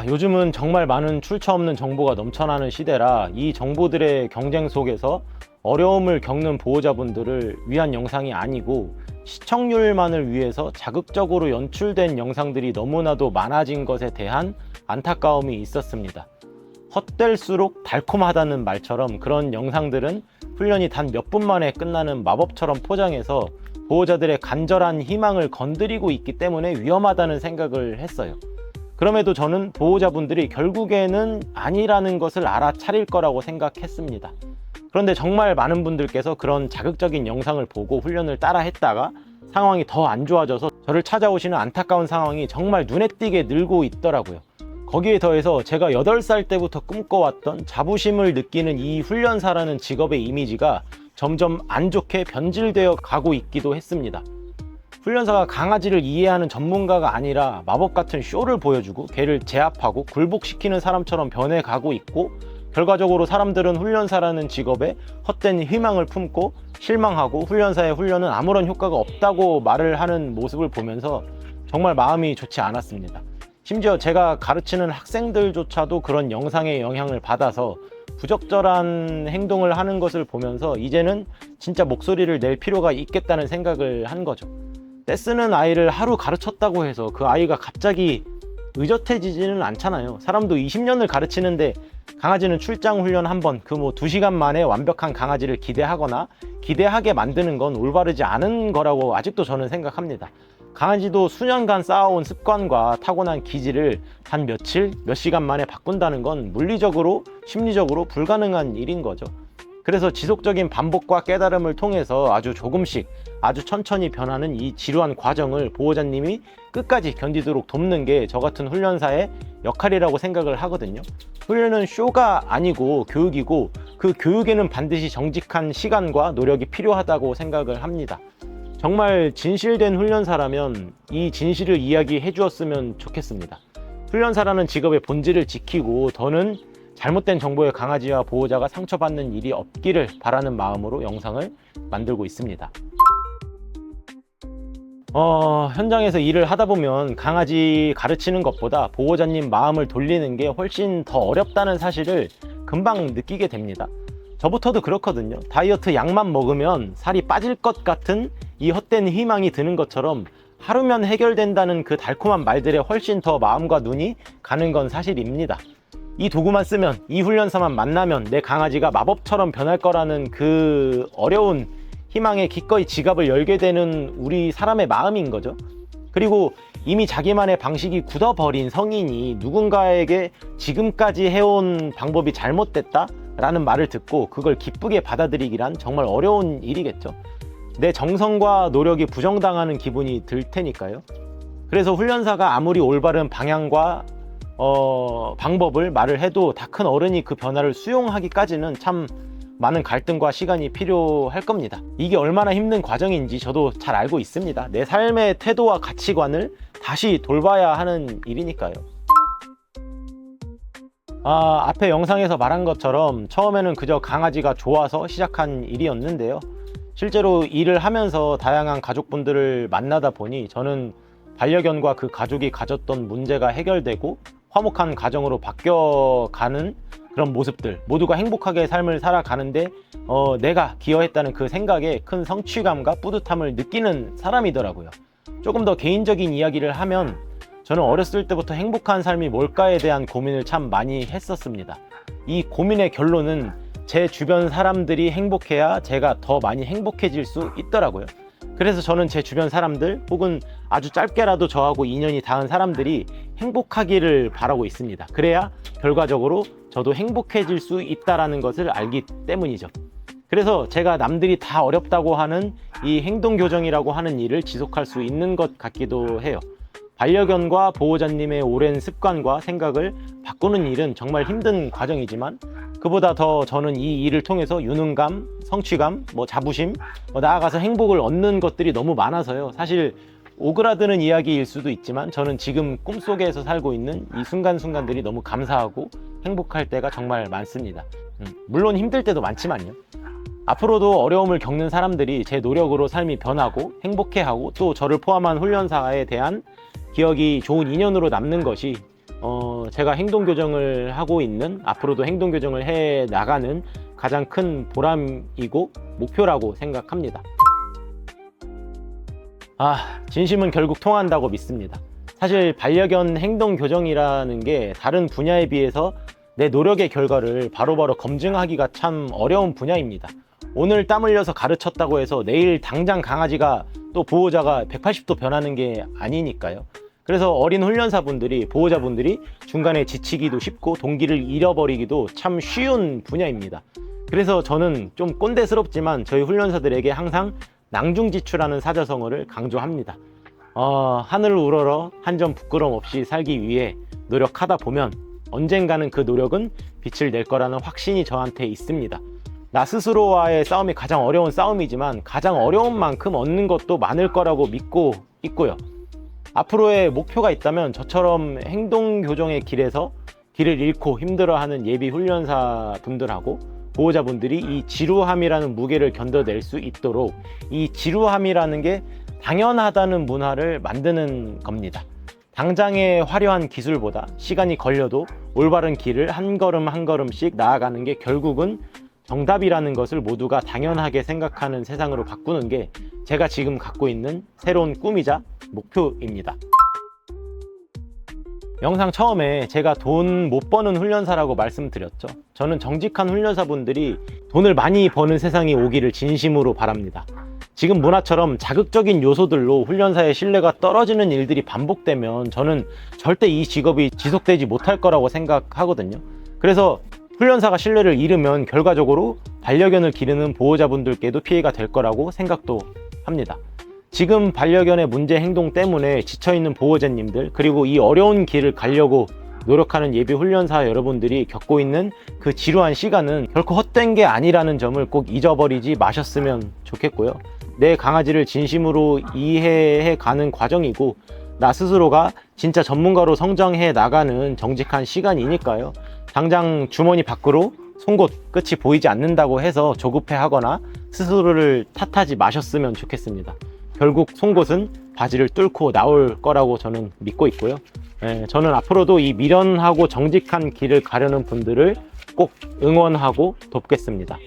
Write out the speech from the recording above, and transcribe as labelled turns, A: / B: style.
A: 요즘은 정말 많은 출처 없는 정보가 넘쳐나는 시대라 이 정보들의 경쟁 속에서 어려움을 겪는 보호자분들을 위한 영상이 아니고 시청률만을 위해서 자극적으로 연출된 영상들이 너무나도 많아진 것에 대한 안타까움이 있었습니다. 헛될수록 달콤하다는 말처럼 그런 영상들은 훈련이 단 몇 분 만에 끝나는 마법처럼 포장해서 보호자들의 간절한 희망을 건드리고 있기 때문에 위험하다는 생각을 했어요. 그럼에도 저는 보호자분들이 결국에는 아니라는 것을 알아차릴 거라고 생각했습니다. 그런데 정말 많은 분들께서 그런 자극적인 영상을 보고 훈련을 따라 했다가 상황이 더 안 좋아져서 저를 찾아오시는 안타까운 상황이 정말 눈에 띄게 늘고 있더라고요. 거기에 더해서 제가 8살 때부터 꿈꿔왔던 자부심을 느끼는 이 훈련사라는 직업의 이미지가 점점 안 좋게 변질되어 가고 있기도 했습니다. 훈련사가 강아지를 이해하는 전문가가 아니라 마법 같은 쇼를 보여주고 개를 제압하고 굴복시키는 사람처럼 변해가고 있고, 결과적으로 사람들은 훈련사라는 직업에 헛된 희망을 품고 실망하고 훈련사의 훈련은 아무런 효과가 없다고 말을 하는 모습을 보면서 정말 마음이 좋지 않았습니다. 심지어 제가 가르치는 학생들조차도 그런 영상의 영향을 받아서 부적절한 행동을 하는 것을 보면서 이제는 진짜 목소리를 낼 필요가 있겠다는 생각을 한 거죠. 떼쓰는 아이를 하루 가르쳤다고 해서 그 아이가 갑자기 의젓해지지는 않잖아요. 사람도 20년을 가르치는데 강아지는 출장 훈련 한 번, 2시간 만에 완벽한 강아지를 기대하거나 기대하게 만드는 건 올바르지 않은 거라고 아직도 저는 생각합니다. 강아지도 수년간 쌓아온 습관과 타고난 기질을 단 며칠, 몇 시간 만에 바꾼다는 건 물리적으로, 심리적으로 불가능한 일인 거죠. 그래서 지속적인 반복과 깨달음을 통해서 아주 조금씩, 아주 천천히 변하는 이 지루한 과정을 보호자님이 끝까지 견디도록 돕는 게 저 같은 훈련사의 역할이라고 생각을 하거든요. 훈련은 쇼가 아니고 교육이고, 그 교육에는 반드시 정직한 시간과 노력이 필요하다고 생각을 합니다. 정말 진실된 훈련사라면 이 진실을 이야기해 주었으면 좋겠습니다. 훈련사라는 직업의 본질을 지키고 더는 잘못된 정보에 강아지와 보호자가 상처받는 일이 없기를 바라는 마음으로 영상을 만들고 있습니다. 현장에서 일을 하다 보면 강아지 가르치는 것보다 보호자님 마음을 돌리는 게 훨씬 더 어렵다는 사실을 금방 느끼게 됩니다. 저부터도 그렇거든요. 다이어트 약만 먹으면 살이 빠질 것 같은 이 헛된 희망이 드는 것처럼 하루면 해결된다는 그 달콤한 말들에 훨씬 더 마음과 눈이 가는 건 사실입니다. 이 도구만 쓰면, 이 훈련사만 만나면 내 강아지가 마법처럼 변할 거라는 그 어려운 희망에 기꺼이 지갑을 열게 되는 우리 사람의 마음인 거죠. 그리고 이미 자기만의 방식이 굳어버린 성인이 누군가에게 지금까지 해온 방법이 잘못됐다 라는 말을 듣고 그걸 기쁘게 받아들이기란 정말 어려운 일이겠죠. 내 정성과 노력이 부정당하는 기분이 들 테니까요. 그래서 훈련사가 아무리 올바른 방향과 방법을 말을 해도 다 큰 어른이 그 변화를 수용하기까지는 참 많은 갈등과 시간이 필요할 겁니다. 이게 얼마나 힘든 과정인지 저도 잘 알고 있습니다. 내 삶의 태도와 가치관을 다시 돌봐야 하는 일이니까요. 앞에 영상에서 말한 것처럼 처음에는 그저 강아지가 좋아서 시작한 일이었는데요. 실제로 일을 하면서 다양한 가족분들을 만나다 보니 저는 반려견과 그 가족이 가졌던 문제가 해결되고 화목한 가정으로 바뀌어가는 그런 모습들, 모두가 행복하게 삶을 살아가는데 내가 기여했다는 그 생각에 큰 성취감과 뿌듯함을 느끼는 사람이더라고요. 조금 더 개인적인 이야기를 하면 저는 어렸을 때부터 행복한 삶이 뭘까에 대한 고민을 참 많이 했었습니다. 이 고민의 결론은 제 주변 사람들이 행복해야 제가 더 많이 행복해질 수 있더라고요. 그래서 저는 제 주변 사람들 혹은 아주 짧게라도 저하고 인연이 닿은 사람들이 행복하기를 바라고 있습니다. 그래야 결과적으로 저도 행복해질 수 있다는 것을 알기 때문이죠. 그래서 제가 남들이 다 어렵다고 하는 이 행동교정이라고 하는 일을 지속할 수 있는 것 같기도 해요. 반려견과 보호자님의 오랜 습관과 생각을 바꾸는 일은 정말 힘든 과정이지만 그보다 더 저는 이 일을 통해서 유능감, 성취감, 자부심, 나아가서 행복을 얻는 것들이 너무 많아서요. 사실 오그라드는 이야기일 수도 있지만 저는 지금 꿈속에서 살고 있는 이 순간순간들이 너무 감사하고 행복할 때가 정말 많습니다. 물론 힘들 때도 많지만요. 앞으로도 어려움을 겪는 사람들이 제 노력으로 삶이 변하고 행복해하고 또 저를 포함한 훈련사에 대한 기억이 좋은 인연으로 남는 것이 제가 행동 교정을 하고 있는, 앞으로도 행동 교정을 해 나가는 가장 큰 보람이고 목표라고 생각합니다. 진심은 결국 통한다고 믿습니다. 사실 반려견 행동 교정이라는 게 다른 분야에 비해서 내 노력의 결과를 바로바로 검증하기가 참 어려운 분야입니다. 오늘 땀 흘려서 가르쳤다고 해서 내일 당장 강아지가 또 보호자가 180도 변하는 게 아니니까요. 그래서 어린 훈련사분들이, 보호자분들이 중간에 지치기도 쉽고 동기를 잃어버리기도 참 쉬운 분야입니다. 그래서 저는 좀 꼰대스럽지만 저희 훈련사들에게 항상 낭중지추라는 사자성어를 강조합니다. 하늘을 우러러 한 점 부끄럼 없이 살기 위해 노력하다 보면 언젠가는 그 노력은 빛을 낼 거라는 확신이 저한테 있습니다. 나 스스로와의 싸움이 가장 어려운 싸움이지만 가장 어려운 만큼 얻는 것도 많을 거라고 믿고 있고요. 앞으로의 목표가 있다면 저처럼 행동 교정의 길에서 길을 잃고 힘들어하는 예비 훈련사 분들하고 보호자분들이 이 지루함이라는 무게를 견뎌낼 수 있도록, 이 지루함이라는 게 당연하다는 문화를 만드는 겁니다. 당장의 화려한 기술보다 시간이 걸려도 올바른 길을 한 걸음 한 걸음씩 나아가는 게 결국은 정답이라는 것을 모두가 당연하게 생각하는 세상으로 바꾸는 게 제가 지금 갖고 있는 새로운 꿈이자 목표입니다. 영상 처음에 제가 돈 못 버는 훈련사라고 말씀드렸죠. 저는 정직한 훈련사분들이 돈을 많이 버는 세상이 오기를 진심으로 바랍니다. 지금 문화처럼 자극적인 요소들로 훈련사의 신뢰가 떨어지는 일들이 반복되면 저는 절대 이 직업이 지속되지 못할 거라고 생각하거든요. 그래서 훈련사가 신뢰를 잃으면 결과적으로 반려견을 기르는 보호자분들께도 피해가 될 거라고 생각도 합니다. 지금 반려견의 문제 행동 때문에 지쳐있는 보호자님들, 그리고 이 어려운 길을 가려고 노력하는 예비 훈련사 여러분들이 겪고 있는 그 지루한 시간은 결코 헛된 게 아니라는 점을 꼭 잊어버리지 마셨으면 좋겠고요. 내 강아지를 진심으로 이해해 가는 과정이고 나 스스로가 진짜 전문가로 성장해 나가는 정직한 시간이니까요. 당장 주머니 밖으로 송곳 끝이 보이지 않는다고 해서 조급해 하거나 스스로를 탓하지 마셨으면 좋겠습니다. 결국 송곳은 바지를 뚫고 나올 거라고 저는 믿고 있고요. 저는 앞으로도 이 미련하고 정직한 길을 가려는 분들을 꼭 응원하고 돕겠습니다.